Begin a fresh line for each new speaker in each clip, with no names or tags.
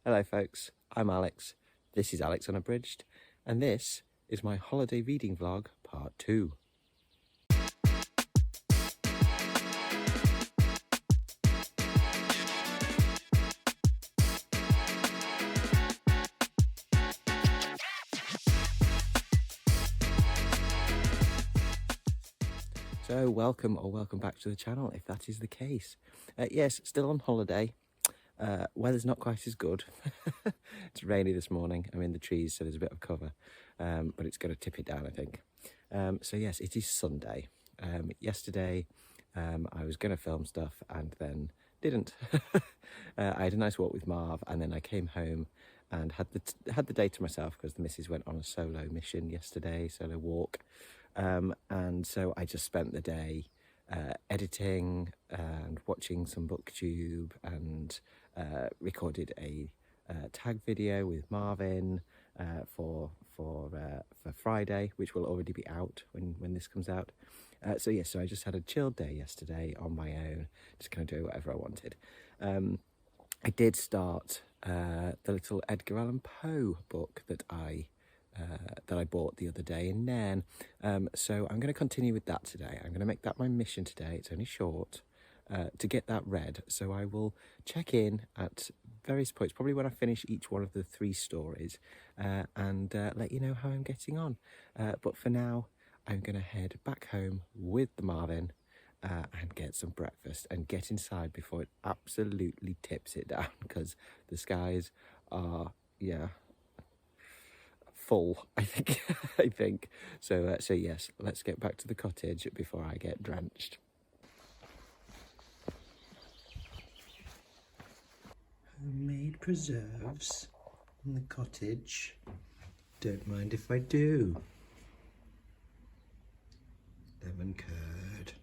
Hello folks, I'm Alex, this is Alex Unabridged, and this is my holiday reading vlog part 2. So welcome back to the channel if that is the case. Yes, still on holiday. Weather's not quite as good. It's rainy this morning. I'm in the trees, so there's a bit of cover, but it's going to tip it down, I think. So yes, it is Sunday. Yesterday I was going to film stuff and then didn't. I had a nice walk with Marv, and then I came home and had the day to myself because the missus went on a solo mission yesterday, solo walk, and so I just spent the day editing and watching some booktube, and recorded a tag video with Marvin for Friday, which will already be out when this comes out. So yes, so I just had a chilled day yesterday on my own, just kind of doing whatever I wanted. I did start the little Edgar Allen Poe book that I bought the other day in Nan. So I'm going to continue with that today. I'm going to make that my mission today. It's only short, to get that read. So I will check in at various points, probably when I finish each one of the 3 stories, and let you know how I'm getting on. But for now, I'm going to head back home with the Marvin and get some breakfast and get inside before it absolutely tips it down, because the skies are, yeah, full, I think. So yes, let's get back to the cottage before I get drenched. Homemade preserves in the cottage. Don't mind if I do. Lemon curd.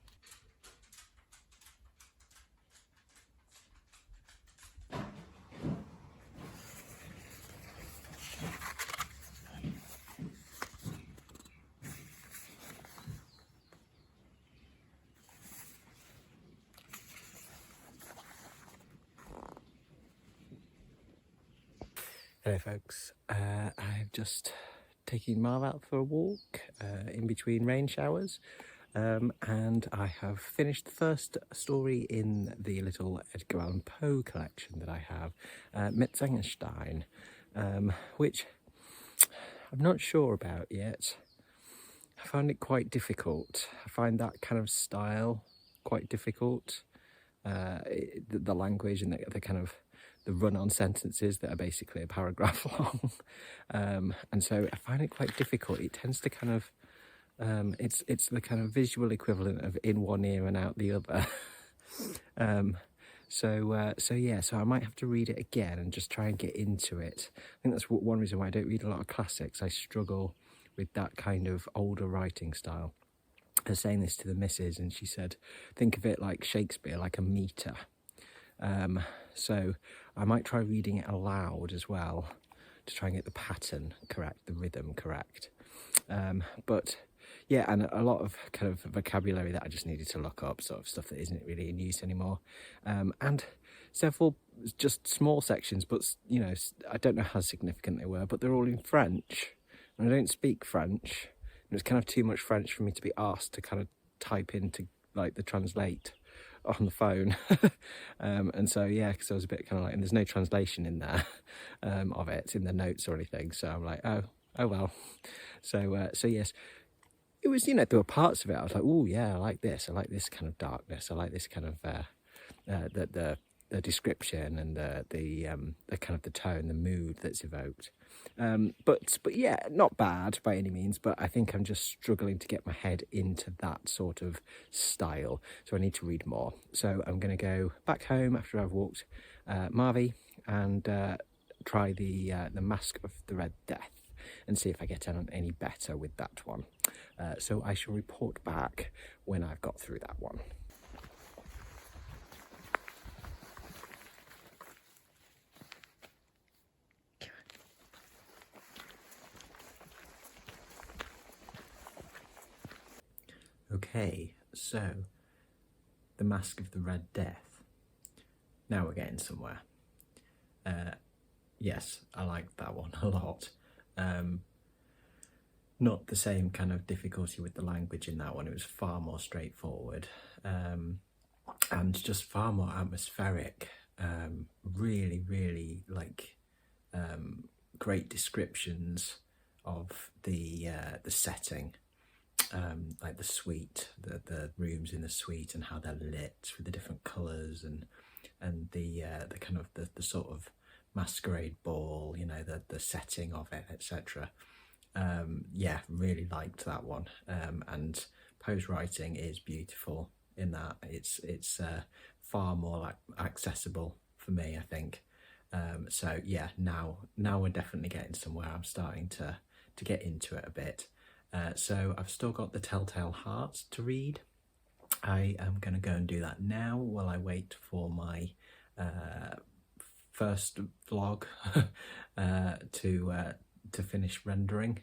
Hello folks, I've just taken Marv out for a walk in between rain showers, and I have finished the first story in the little Edgar Allen Poe collection that I have, Metzengerstein, which I'm not sure about yet. I find it quite difficult. I find that kind of style quite difficult, the language and the kind of the run-on sentences that are basically a paragraph long, and so I find it quite difficult. It tends to kind of it's the kind of visual equivalent of in one ear and out the other. So yeah, so I might have to read it again and just try and get into it. I think that's one reason why I don't read a lot of classics. I struggle with that kind of older writing style. I was saying this to the missus, and she said, think of it like Shakespeare, like a meter. So I might try reading it aloud as well to try and get the pattern correct, the rhythm correct. But yeah, and a lot of kind of vocabulary that I just needed to look up, sort of stuff that isn't really in use anymore. And several just small sections, but you know, I don't know how significant they were, but they're all in French, and I don't speak French. And it's kind of too much French for me to be asked to kind of type into like the translate on the phone. And so yeah, because I was a bit kind of like, and there's no translation in there of it in the notes or anything, so I'm like, oh well. So yes, it was, you know, there were parts of it I was like, oh yeah, I like this kind of darkness, I like this kind of the description and the kind of the tone, the mood that's evoked. But yeah, not bad by any means, but I think I'm just struggling to get my head into that sort of style, so I need to read more. So I'm going to go back home after I've walked Marvy and try the Masque of the Red Death and see if I get on any better with that one. So I shall report back when I've got through that one. Okay, so the Masque of the Red Death. Now we're getting somewhere. yes, I liked that one a lot. Not the same kind of difficulty with the language in that one. It was far more straightforward, and just far more atmospheric. Really, really like great descriptions of the setting, like the suite, the rooms in the suite, and how they're lit with the different colours, and the kind of the sort of masquerade ball, you know, the setting of it, etc. Yeah, really liked that one. And Poe's writing is beautiful in that. It's far more like accessible for me, I think. So yeah, now we're definitely getting somewhere. I'm starting to get into it a bit. So I've still got The Telltale Heart to read. I am going to go and do that now while I wait for my first vlog to finish rendering,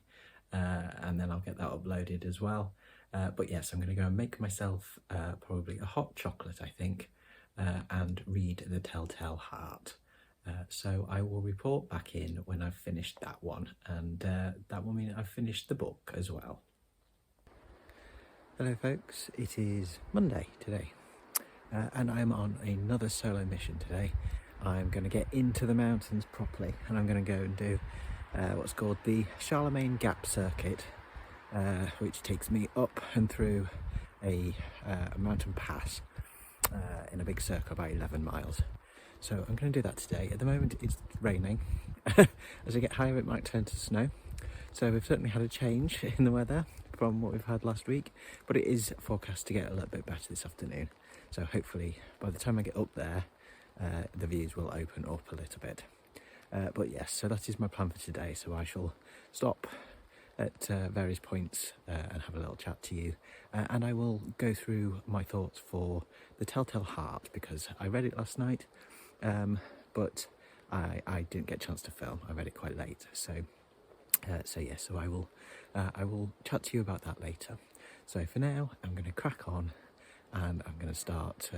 and then I'll get that uploaded as well. But yes, I'm going to go and make myself probably a hot chocolate, I think, and read The Telltale Heart. So I will report back in when I've finished that one, and that will mean I've finished the book as well. Hello folks, it is Monday today, and I'm on another solo mission today. I'm going to get into the mountains properly, and I'm going to go and do what's called the Charlemagne Gap circuit, which takes me up and through a mountain pass in a big circle about 11 miles. So I'm going to do that today. At the moment it's raining. As I get higher it might turn to snow. So we've certainly had a change in the weather from what we've had last week, but it is forecast to get a little bit better this afternoon. So hopefully by the time I get up there, the views will open up a little bit. But yes, so that is my plan for today. So I shall stop at various points and have a little chat to you, and I will go through my thoughts for The Telltale Heart, because I read it last night, but I didn't get a chance to film. I read it quite late, so yes, so I will chat to you about that later. So for now, I'm going to crack on, and I'm going to start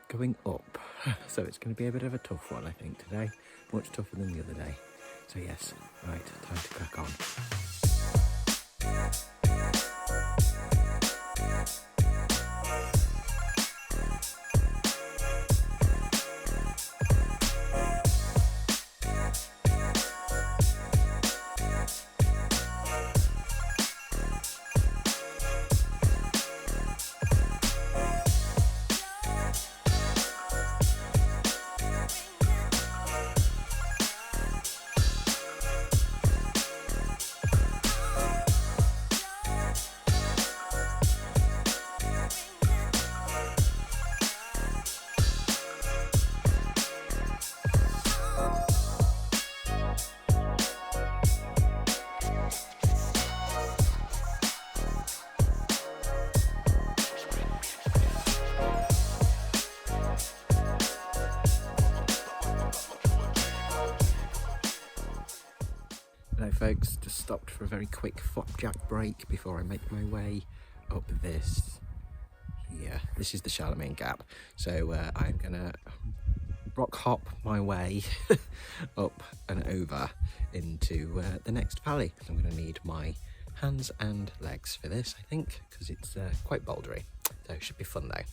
going up. So it's going to be a bit of a tough one, I think, today, much tougher than the other day. So yes, right, time to crack on. Hello folks, just stopped for a very quick flapjack break before I make my way up this here. This is the Charlemagne Gap, so I'm gonna rock hop my way up and over into the next valley. I'm gonna need my hands and legs for this, I think, because it's quite bouldery, so it should be fun though.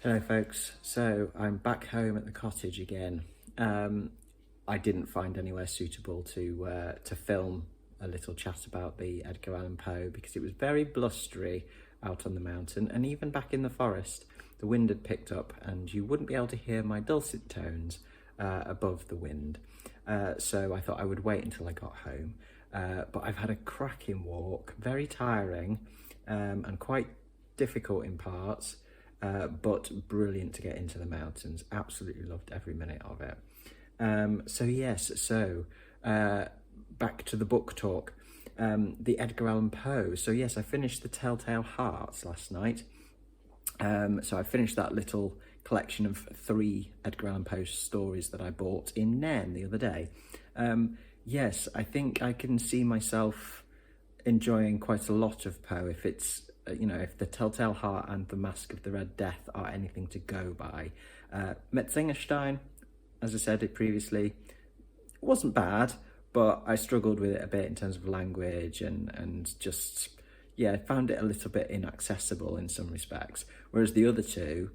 Hello folks, so I'm back home at the cottage again. I didn't find anywhere suitable to film a little chat about the Edgar Allen Poe because it was very blustery out on the mountain, and even back in the forest the wind had picked up and you wouldn't be able to hear my dulcet tones above the wind. So I thought I would wait until I got home, but I've had a cracking walk, very tiring and quite difficult in parts, but brilliant to get into the mountains. Absolutely loved every minute of it. Back to the book talk. The Edgar Allan Poe. So yes, I finished The Telltale Hearts last night. So I finished that little collection of 3 Edgar Allan Poe stories that I bought in Nan the other day. Yes, I think I can see myself enjoying quite a lot of Poe if it's, if The Telltale Heart and The Masque of the Red Death are anything to go by. Metzengerstein, as I said it previously, wasn't bad, but I struggled with it a bit in terms of language and just, yeah, I found it a little bit inaccessible in some respects. Whereas the other 2,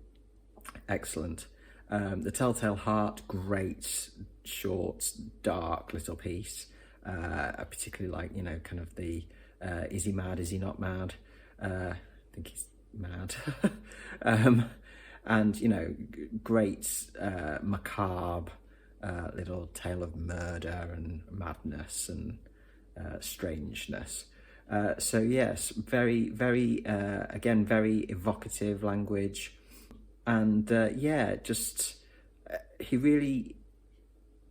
excellent. The Telltale Heart, great, short, dark little piece. I particularly like, kind of the, is he mad, is he not mad? I think he's mad. And, great, macabre, little tale of murder and madness and strangeness. So yes, very, very, again, very evocative language. And he really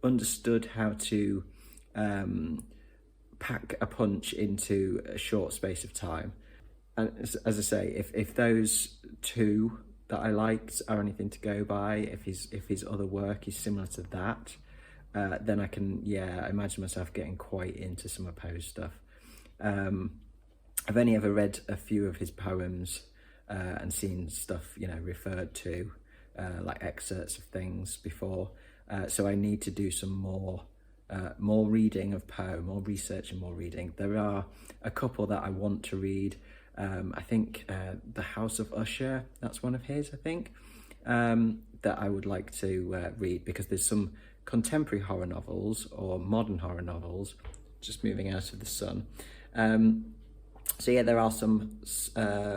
understood how to pack a punch into a short space of time. And as I say, if those 2 that I liked are anything to go by, if his other work is similar to that, then I can, imagine myself getting quite into some of Poe's stuff. I've only ever read a few of his poems and seen stuff, referred to, like excerpts of things before. So I need to do some more reading of Poe, more research and more reading. There are a couple that I want to read. I think The House of Usher, that's one of his, I think, that I would like to read, because there's some contemporary horror novels or modern horror novels, just moving out of the sun. So yeah, there are some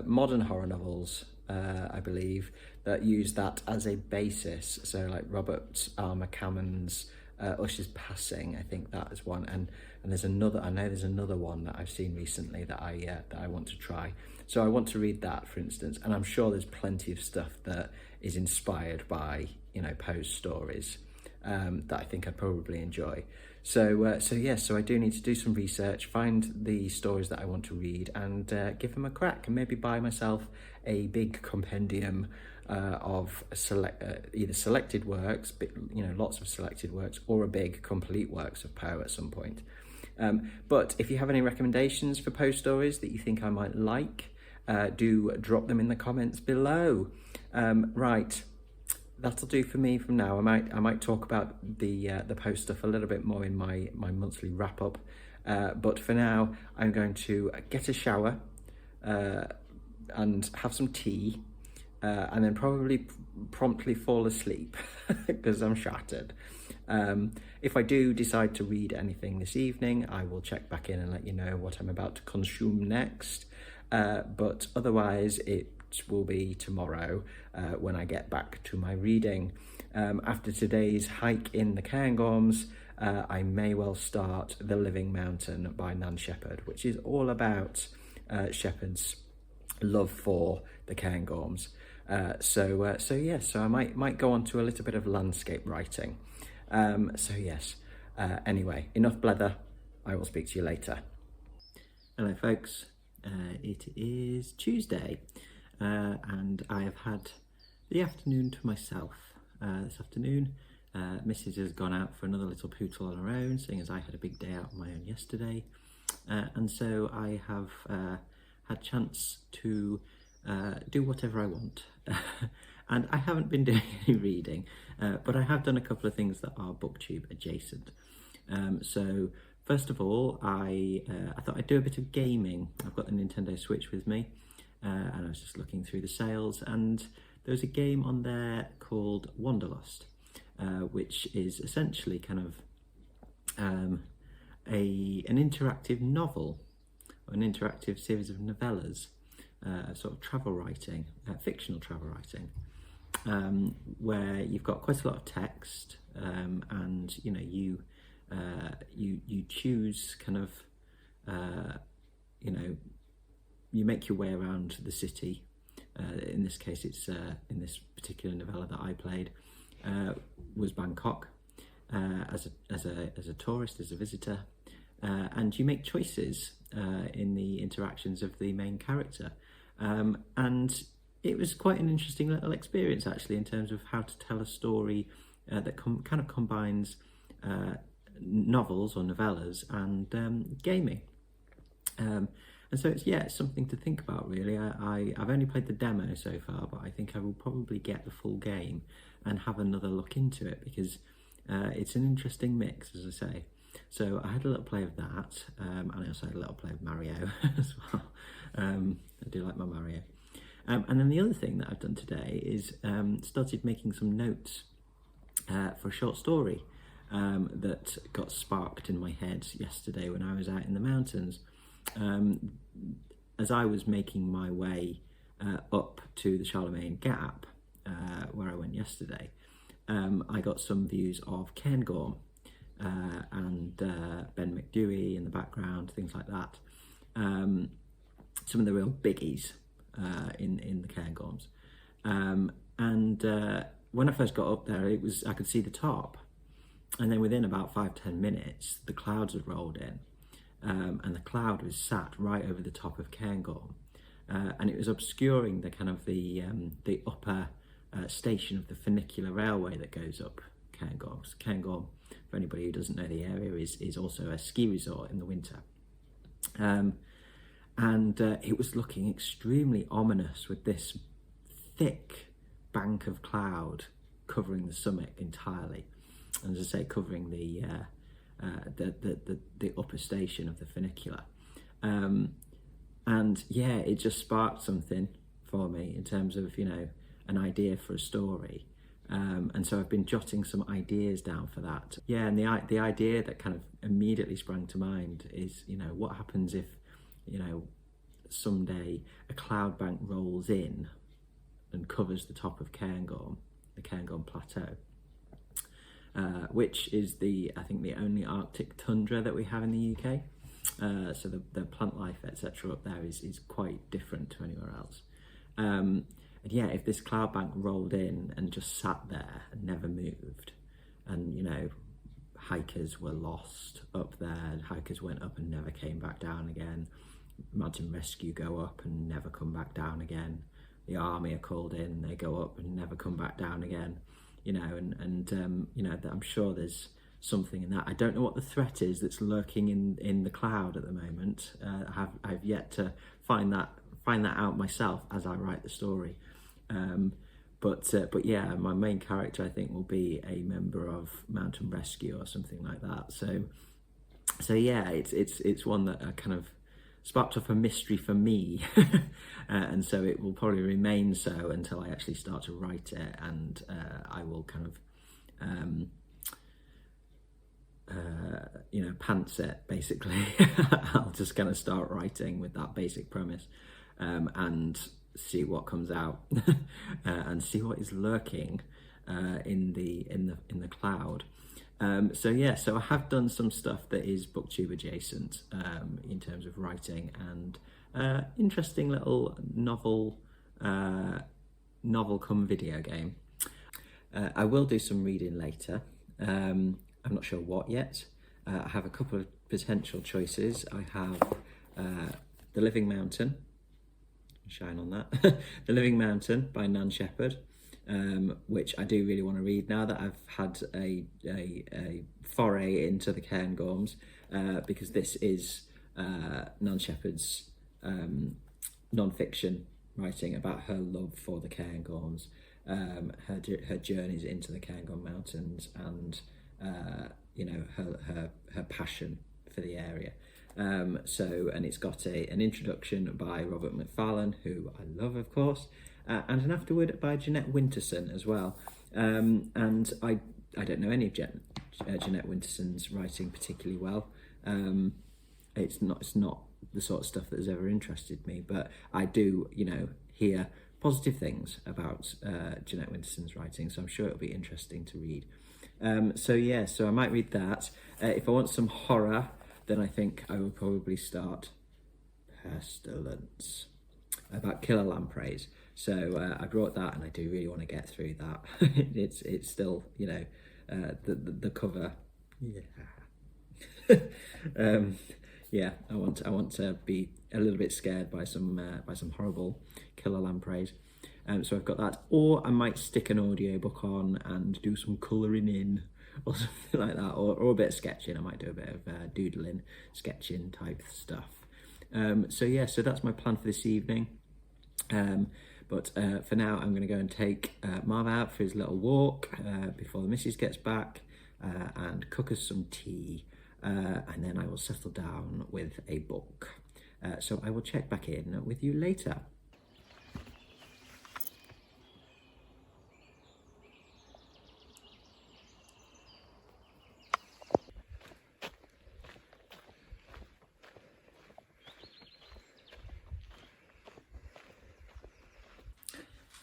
modern horror novels, I believe, that use that as a basis. So like Robert R. McCammon's Usher's Passing, I think that is one, and there's another. I know there's another one that I've seen recently that I want to try. So I want to read that, for instance, and I'm sure there's plenty of stuff that is inspired by Poe's stories that I think I'd probably enjoy. So I do need to do some research, find the stories that I want to read, and give them a crack, and maybe buy myself a big compendium of either selected works, lots of selected works, or a big complete works of Poe at some point. But if you have any recommendations for Poe stories that you think I might like, do drop them in the comments below. Right, that'll do for me from now. I might talk about the Poe stuff a little bit more in my monthly wrap up. But for now, I'm going to get a shower and have some tea. And then probably promptly fall asleep because I'm shattered. If I do decide to read anything this evening, I will check back in and let you know what I'm about to consume next. But otherwise, it will be tomorrow when I get back to my reading. After today's hike in the Cairngorms, I may well start The Living Mountain by Nan Shepherd, which is all about Shepherd's love for the Cairngorms. So I might go on to a little bit of landscape writing. Anyway, enough blether. I will speak to you later. Hello folks, it is Tuesday, and I have had the afternoon to myself. This afternoon, Mrs. has gone out for another little pootle on her own, seeing as I had a big day out on my own yesterday. And so I have had chance to do whatever I want. And I haven't been doing any reading, but I have done a couple of things that are booktube adjacent. So first of all, I thought I'd do a bit of gaming. I've got the Nintendo Switch with me, and I was just looking through the sales, and there's a game on there called Wanderlust, which is essentially kind of an interactive novel, or an interactive series of novellas, sort of travel writing, fictional travel writing, where you've got quite a lot of text, and you choose kind of you know, you make your way around the city. In this case, it's in this particular novella that I played was Bangkok as a tourist, as a visitor, and you make choices in the interactions of the main character, and it was quite an interesting little experience actually in terms of how to tell a story that kind of combines novels or novellas and gaming. And so it's something to think about really. I've only played the demo so far, but I think I will probably get the full game and have another look into it, because it's an interesting mix, as I say. So I had a little play of that, and I also had a little play of Mario as well. I do like my Mario. And then the other thing that I've done today is started making some notes for a short story that got sparked in my head yesterday when I was out in the mountains. As I was making my way up to the Charlemagne Gap, where I went yesterday, I got some views of Cairngorm and Ben McDewey in the background, things like that. Some of the real biggies in the Cairngorms. And when I first got up there, I could see the top, and then within about 5-10 minutes, the clouds had rolled in. And the cloud was sat right over the top of Cairngorm, and it was obscuring the kind of the upper station of the funicular railway that goes up Cairngorms. Cairngorm, for anybody who doesn't know the area, is also a ski resort in the winter. And it was looking extremely ominous with this thick bank of cloud covering the summit entirely, and as I say, covering the upper station of the funicular, and yeah, it just sparked something for me in terms of, you know, an idea for a story, and so I've been jotting some ideas down for that. Yeah, and the idea that kind of immediately sprang to mind is, you know, what happens if, you know, someday a cloud bank rolls in and covers the top of Cairngorm, the Cairngorm Plateau. Which is I think the only Arctic tundra that we have in the UK. So the plant life, etc. up there is quite different to anywhere else. And yeah, if this cloud bank rolled in and just sat there and never moved, and, you know, hikers were lost up there, hikers went up and never came back down again, mountain rescue go up and never come back down again, the army are called in, they go up and never come back down again. You know, and you know, I'm sure there's something in that. I don't know what the threat is that's lurking in the cloud at the moment. I've yet to find that out myself as I write the story. But yeah, my main character, I think, will be a member of mountain rescue or something like that. So yeah, it's one that kind of sparked off a mystery for me, and so it will probably remain so until I actually start to write it, and I will kind of you know, pants it basically. I'll just kind of start writing with that basic premise, and see what comes out, and see what is lurking in the cloud. So yeah, so I have done some stuff that is booktube adjacent in terms of writing, and interesting little novel come video game. I will do some reading later. I'm not sure what yet. I have a couple of potential choices. I have The Living Mountain, shine on that, The Living Mountain by Nan Shepherd, which I do really want to read now that I've had a foray into the Cairngorms, because this is Nan Shepherd's non-fiction writing about her love for the Cairngorms, her journeys into the Cairngorm Mountains, and you know, her passion for the area. So, and it's got an introduction by Robert Macfarlane, who I love, of course, and an afterword by Jeanette Winterson as well. And I don't know any of Jeanette Winterson's writing particularly well. It's not the sort of stuff that has ever interested me, but I do, you know, hear positive things about Jeanette Winterson's writing, so I'm sure it'll be interesting to read. So yeah, so I might read that. If I want some horror, then I think I will probably start Pestilence, about killer lampreys. So I brought that, and I do really want to get through that. it's still, you know, the cover. Yeah. Yeah, I want to be a little bit scared by some horrible killer lampreys. So I've got that, or I might stick an audiobook on and do some colouring in or something like that, or a bit of sketching. I might do a bit of doodling, sketching type stuff. So yeah, so that's my plan for this evening. But for now, I'm going to go and take Marv out for his little walk before the missus gets back, and cook us some tea, and then I will settle down with a book. So I will check back in with you later.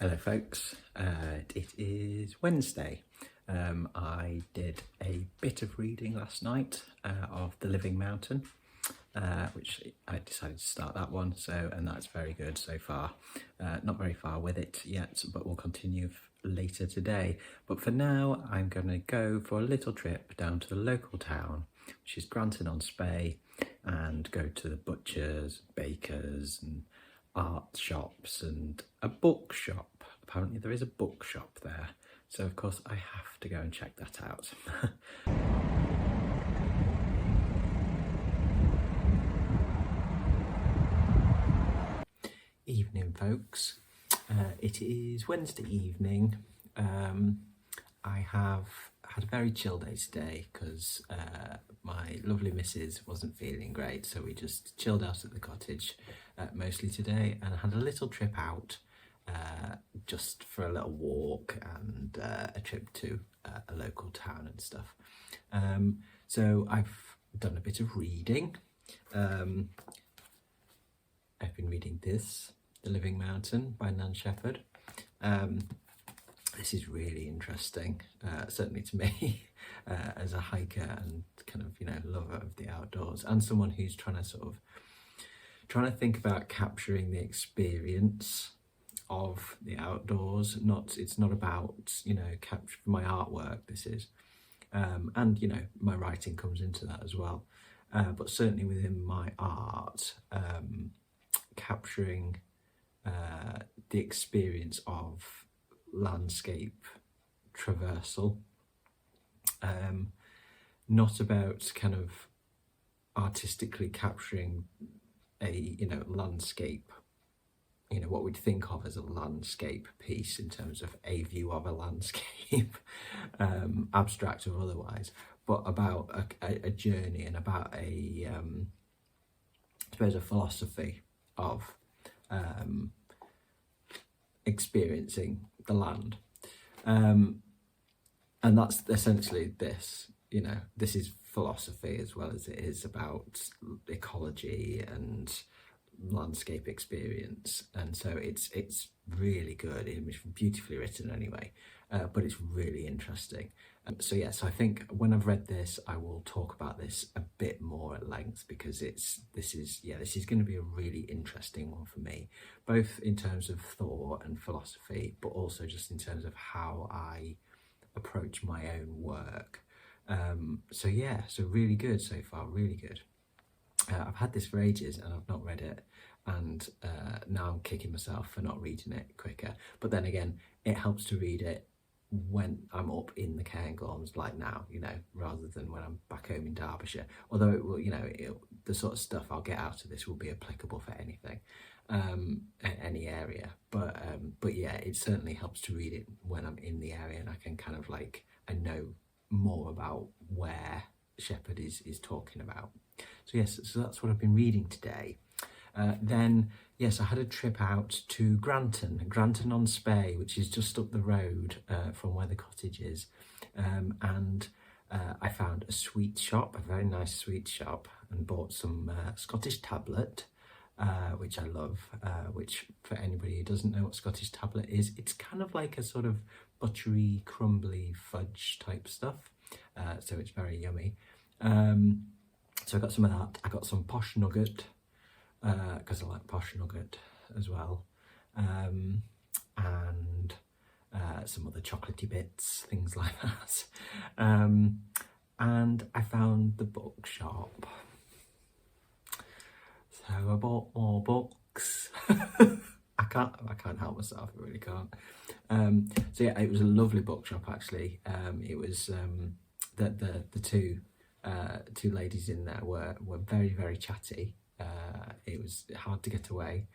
Hello folks, it is Wednesday. I did a bit of reading last night of The Living Mountain, which I decided to start that one, and that's very good so far. Not very far with it yet, but we'll continue later today. But for now, I'm going to go for a little trip down to the local town, which is Granton-on-Spey, and go to the butchers, bakers and art shops and a bookshop. Apparently there is a bookshop there, so of course I have to go and check that out. Evening folks, it is Wednesday evening. I have had a very chill day today because my lovely missus wasn't feeling great, so we just chilled out at the cottage mostly today, and had a little trip out just for a little walk and a trip to a local town and stuff. So I've done a bit of reading. I've been reading this, The Living Mountain by Nan Shepherd. This is really interesting, certainly to me, as a hiker and kind of, you know, lover of the outdoors, and someone who's trying to think about capturing the experience of the outdoors. It's not about, you know, capture my artwork, this is, and, you know, my writing comes into that as well, but certainly within my art, capturing the experience of landscape traversal, not about kind of artistically capturing a, you know, landscape, you know, what we'd think of as a landscape piece in terms of a view of a landscape, abstract or otherwise, but about a journey and about I suppose a philosophy of experiencing the land, and that's essentially this. You know, this is philosophy as well as it is about ecology and landscape experience, and so it's really good. It's beautifully written anyway, but it's really interesting. So yeah, so I think when I've read this, I will talk about this a bit more at length, because this is going to be a really interesting one for me, both in terms of thought and philosophy, but also just in terms of how I approach my own work. So yeah, so really good so far, really good. I've had this for ages and I've not read it, and now I'm kicking myself for not reading it quicker. But then again, it helps to read it when I'm up in the Cairngorms, like now, you know, rather than when I'm back home in Derbyshire. Although it will, you know, the sort of stuff I'll get out of this will be applicable for anything, any area. But yeah, it certainly helps to read it when I'm in the area, and I can kind of like, I know more about where Shepherd is talking about. So yes, so that's what I've been reading today. Then yes, I had a trip out to Granton-on-Spey, which is just up the road from where the cottage is, and I found a sweet shop, a very nice sweet shop, and bought some Scottish tablet, which I love, which for anybody who doesn't know what Scottish tablet is, it's kind of like a sort of buttery, crumbly fudge type stuff, so it's very yummy. So I got some of that. I got some Posh Nugget, because I like Posh Nugget as well. And some other chocolatey bits, things like that. And I found the bookshop. So I bought more books. I can't help myself, I really can't. So yeah, it was a lovely bookshop actually. It was the two ladies in there were very, very chatty. It was hard to get away.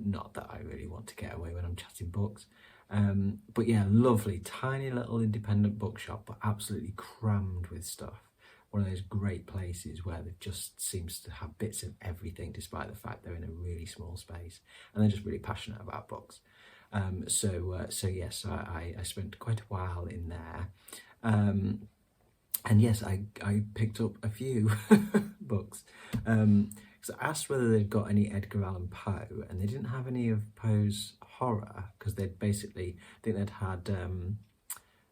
Not that I really want to get away when I'm chatting books. But yeah, lovely, tiny little independent bookshop, but absolutely crammed with stuff. One of those great places where there just seems to have bits of everything, despite the fact they're in a really small space, and they're just really passionate about books. So yes, I spent quite a while in there, and yes, I picked up a few books. So I asked whether they'd got any Edgar Allan Poe, and they didn't have any of Poe's horror, because they'd basically, I think they'd had,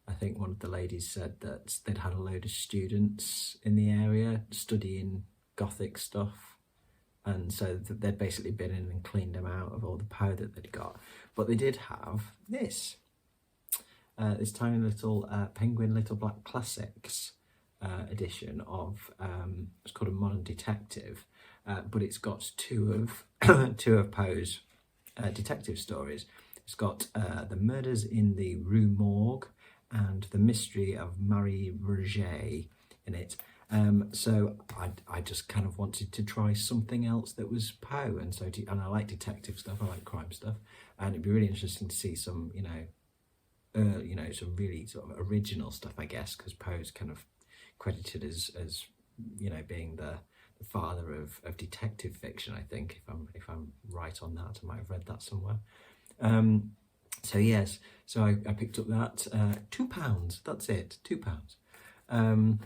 I think one of the ladies said that they'd had a load of students in the area studying Gothic stuff, and so they'd basically been in and cleaned them out of all the Poe that they'd got. But they did have this tiny little Penguin Little Black Classics edition of, it's called A Modern Detective, but it's got two of Poe's detective stories. It's got The Murders in the Rue Morgue and The Mystery of Marie Roget in it. So I just kind of wanted to try something else that was Poe, and I like detective stuff, I like crime stuff, and it'd be really interesting to see some, some really sort of original stuff, I guess, because Poe's kind of credited as being the father of detective fiction, I think, if I'm right on that. I might have read that somewhere. So yes, so I picked up that, £2, that's it, £2. And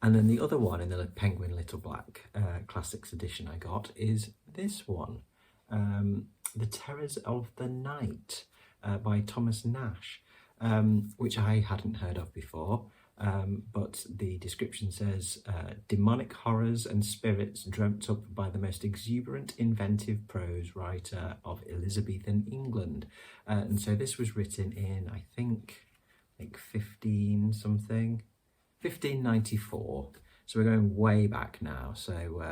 then the other one in the Penguin Little Black Classics edition I got is this one, The Terrors of the Night by Thomas Nash, which I hadn't heard of before. But the description says, demonic horrors and spirits dreamt up by the most exuberant, inventive prose writer of Elizabethan England. And so this was written in, I think, like 1594. So we're going way back now. So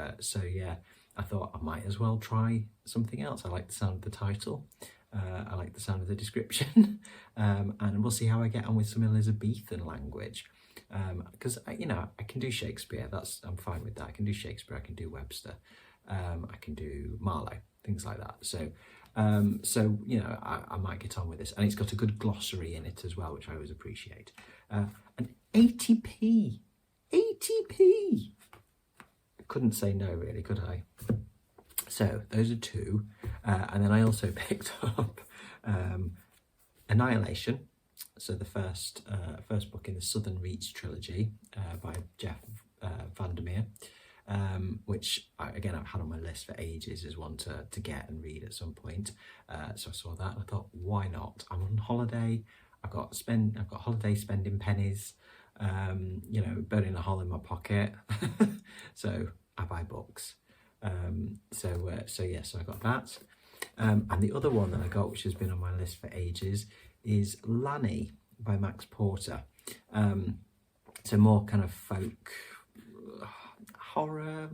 yeah, I thought I might as well try something else. I like the sound of the title. I like the sound of the description, and we'll see how I get on with some Elizabethan language, because I can do Shakespeare. I'm fine with that. I can do Shakespeare. I can do Webster. I can do Marlowe, things like that. So I might get on with this, and it's got a good glossary in it as well, which I always appreciate. And 80p. I couldn't say no, really, could I? So those are two, and then I also picked up Annihilation, so the first book in the Southern Reach trilogy by Jeff Vandermeer, which I've had on my list for ages as one to get and read at some point. So I saw that and I thought, why not? I'm on holiday. I've got holiday spending pennies. Burning a hole in my pocket. So I buy books. So I got that. And the other one that I got, which has been on my list for ages, is Lanny by Max Porter. So more kind of folk horror.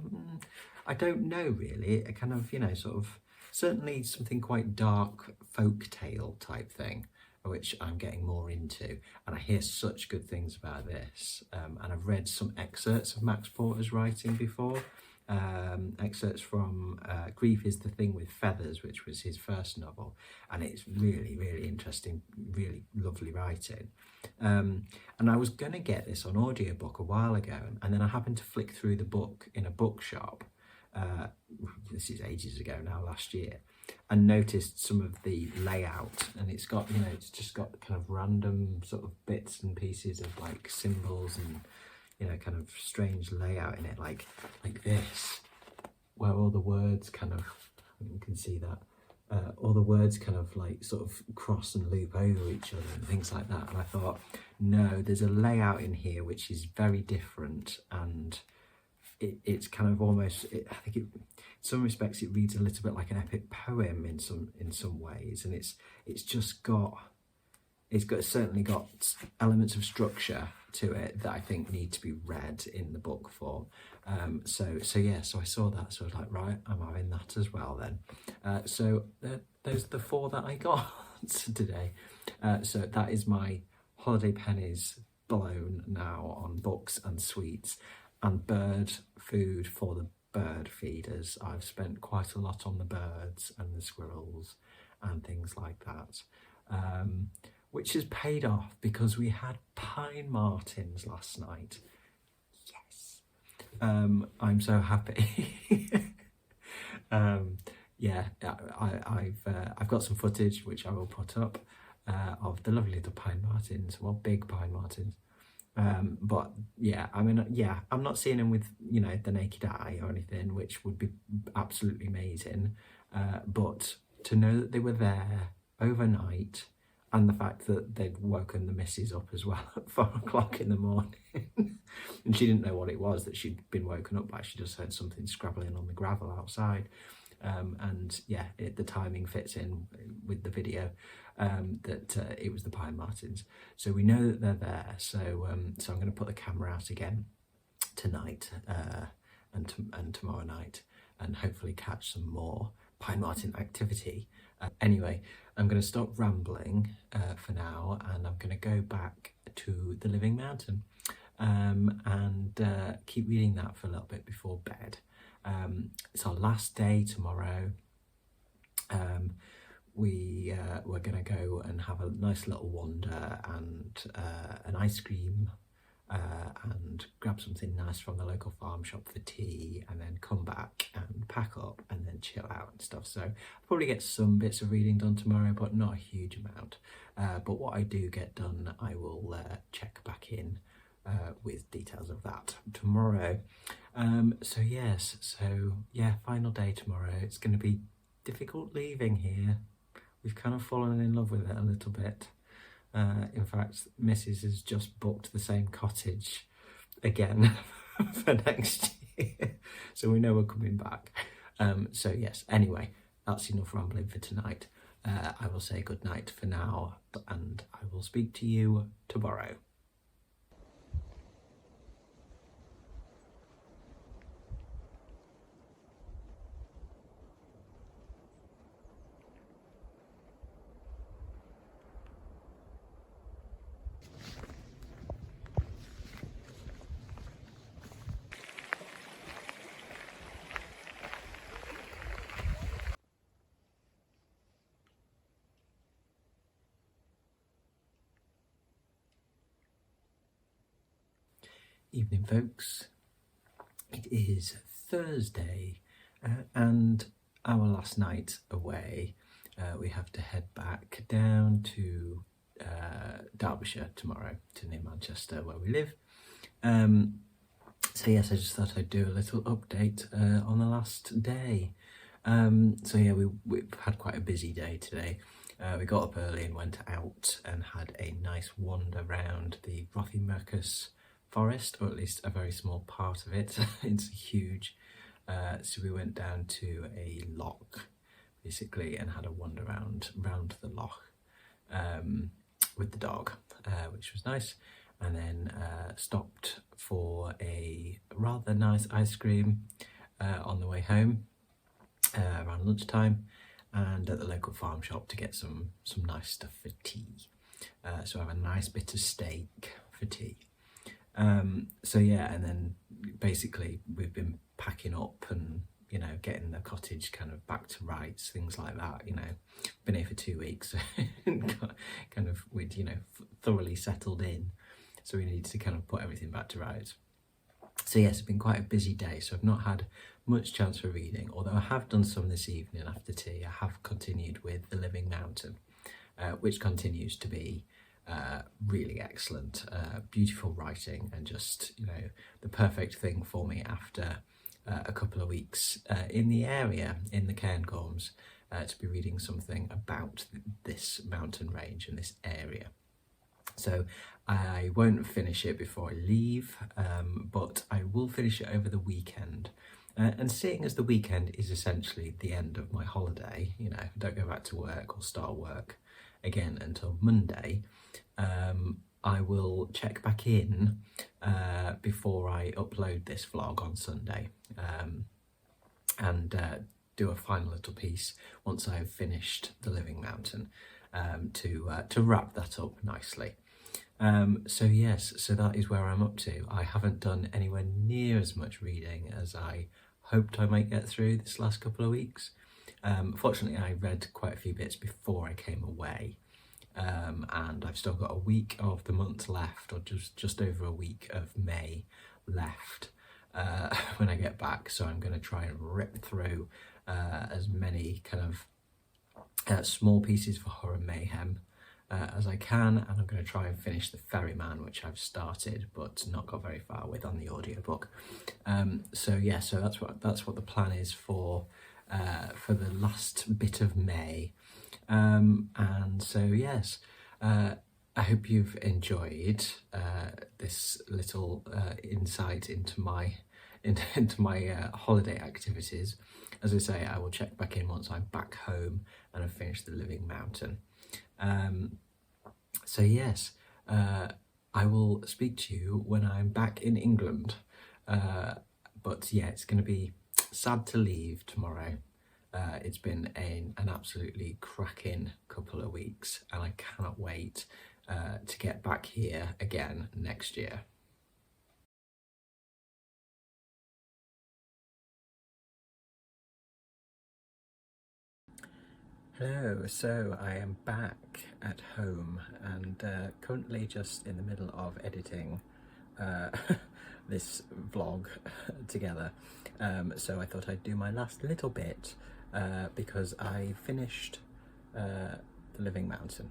I don't know really. A kind of, sort of certainly something quite dark folk tale type thing, which I'm getting more into, and I hear such good things about this. And I've read some excerpts of Max Porter's writing before. Excerpts from Grief is the Thing with Feathers, which was his first novel, and it's really, really interesting, really lovely writing. And I was going to get this on audiobook a while ago, and then I happened to flick through the book in a bookshop. This is ages ago now, last year, and noticed some of the layout, and it's got, it's just got kind of random sort of bits and pieces of like symbols and kind of strange layout in it, like this, where all the words kind of, you can see that, all the words kind of like sort of cross and loop over each other and things like that. And I thought, no, there's a layout in here which is very different, and it's kind of almost, I think in some respects it reads a little bit like an epic poem in some ways, and it's certainly got elements of structure to it that I think need to be read in the book form. So I saw that, so I was like, right, I'm having that as well then. So those are the 4 that I got today. So that is my holiday pennies blown now on books and sweets and bird food for the bird feeders. I've spent quite a lot on the birds and the squirrels and things like that, which has paid off because we had pine martens last night. Yes, I'm so happy. Yeah, I've got some footage which I will put up of the lovely little pine martens, well, big pine martens. But yeah, I mean, yeah, I'm not seeing them with, you know, the naked eye or anything, which would be absolutely amazing. But to know that they were there overnight, and the fact that they'd woken the missus up as well at 4 o'clock in the morning, and she didn't know what it was that she'd been woken up by. She just heard something scrabbling on the gravel outside. And yeah, the timing fits in with the video, that it was the pine martens. So we know that they're there. So I'm going to put the camera out again tonight and tomorrow night, and hopefully catch some more pine marten activity. Anyway, I'm going to stop rambling for now, and I'm going to go back to The Living Mountain and keep reading that for a little bit before bed. It's our last day tomorrow. We're going to go and have a nice little wander and an ice cream and grab something nice from the local farm shop for tea, and then come back and pack up and then chill out and stuff. So I'll probably get some bits of reading done tomorrow, but not a huge amount. But what I do get done, I will check back in with details of that tomorrow. So yeah, final day tomorrow. It's going to be difficult leaving here. We've kind of fallen in love with it a little bit. In fact, Mrs. has just booked the same cottage again for next year, so we know we're coming back. So yes, anyway, that's enough rambling for tonight. I will say good night for now, and I will speak to you tomorrow. Evening, folks. It is Thursday and our last night away. We have to head back down to Derbyshire tomorrow, to near Manchester where we live. So yes, I just thought I'd do a little update on the last day. So yeah, we've had quite a busy day today. We got up early and went out and had a nice wander round the Rothiemurchus forest, or at least a very small part of it. It's huge. So we went down to a loch basically and had a wander round the loch with the dog, which was nice, and then stopped for a rather nice ice cream on the way home around lunchtime, and at the local farm shop to get some nice stuff for tea. So I have a nice bit of steak for tea. So yeah, and then basically we've been packing up and, you know, getting the cottage kind of back to rights, things like that. You know, been here for 2 weeks, kind of we'd, you know, thoroughly settled in, so we needed to kind of put everything back to rights. So yes, it's been quite a busy day, so I've not had much chance for reading, although I have done some this evening after tea. I have continued with The Living Mountain, which continues to be really excellent, beautiful writing, and just, you know, the perfect thing for me after a couple of weeks in the area, in the Cairngorms, to be reading something about this mountain range and this area. So I won't finish it before I leave, but I will finish it over the weekend. And seeing as the weekend is essentially the end of my holiday, you know, I don't go back to work or start work again until Monday, I will check back in before I upload this vlog on Sunday, and do a final little piece once I've finished the Living Mountain, to wrap that up nicely. So yes, so that is where I'm up to. I haven't done anywhere near as much reading as I hoped I might get through this last couple of weeks. Fortunately, I read quite a few bits before I came away, and I've still got a week of the month left, or just over a week of May left when I get back. So I'm going to try and rip through as many kind of small pieces for Horror Mayhem as I can, and I'm going to try and finish The Ferryman, which I've started but not got very far with on the audiobook. So yeah, so that's what the plan is for the last bit of May. And so yes, I hope you've enjoyed this little insight into my holiday activities. As I say, I will check back in once I'm back home and I've finished the Living Mountain. So yes, I will speak to you when I'm back in England. But yeah, it's going to be sad to leave tomorrow. It's been an absolutely cracking couple of weeks, and I cannot wait to get back here again next year. Hello, so I am back at home and currently just in the middle of editing this vlog together. So I thought I'd do my last little bit because I finished the Living Mountain,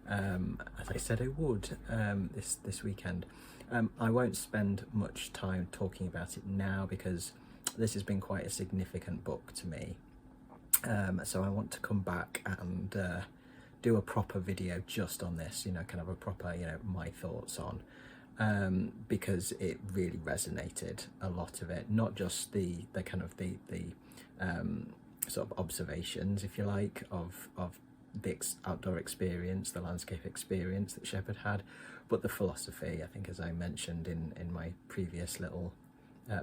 as I said I would, this weekend. I won't spend much time talking about it now because this has been quite a significant book to me. So I want to come back and do a proper video just on this, you know, kind of a proper, you know, my thoughts on, because it really resonated, a lot of it, not just the kind of the sort of observations, if you like, of the outdoor experience, the landscape experience that Shepherd had, but the philosophy, I think, as I mentioned in my previous little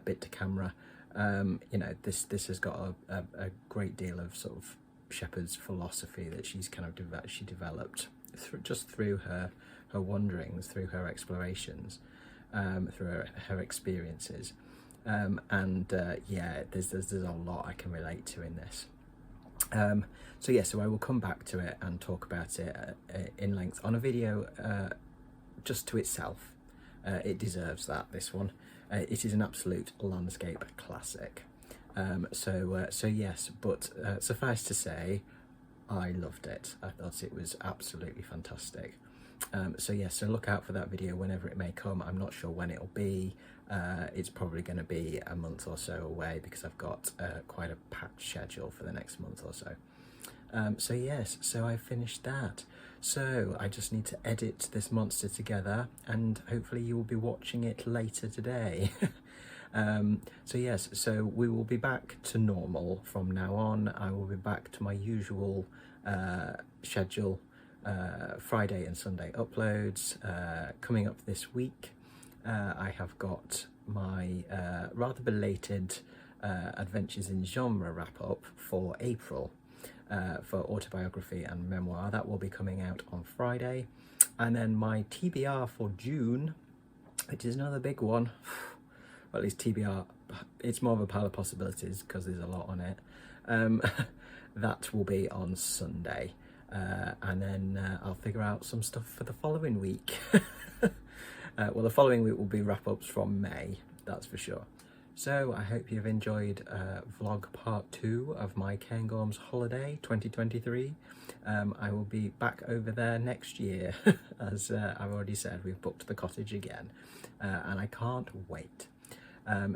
bit to camera. You know, this has got a great deal of sort of Shepherd's philosophy that she's kind of developed through her wanderings, through her explorations, through her experiences, and yeah, there's a lot I can relate to in this. So yeah, so I will come back to it and talk about it in length on a video just to itself. It deserves that, this one. It is an absolute landscape classic. So yes, but suffice to say, I loved it. I thought it was absolutely fantastic. So yes, so look out for that video whenever it may come. I'm not sure when it'll be. It's probably going to be a month or so away because I've got quite a packed schedule for the next month or so. So yes, so I finished that. So I just need to edit this monster together and hopefully you will be watching it later today. So yes, so we will be back to normal from now on. I will be back to my usual schedule, Friday and Sunday uploads. Coming up this week, I have got my rather belated Adventures in Genre wrap-up for April. For autobiography and memoir. That will be coming out on Friday. And then my TBR for June, which is another big one, well, at least TBR, it's more of a pile of possibilities because there's a lot on it. That will be on Sunday. And then I'll figure out some stuff for the following week. Well, the following week will be wrap-ups from May, that's for sure. So I hope you've enjoyed vlog part 2 of my Cairngorms holiday 2023. I will be back over there next year. As I've already said, we've booked the cottage again, and I can't wait.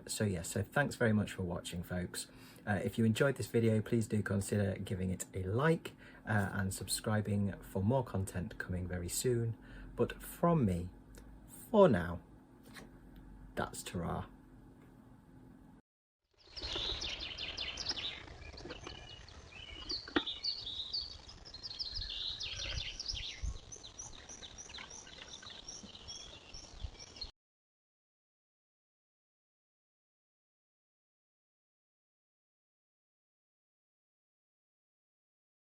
So yeah, so thanks very much for watching, folks. If you enjoyed this video, please do consider giving it a like and subscribing for more content coming very soon. But from me, for now, that's ta-ra.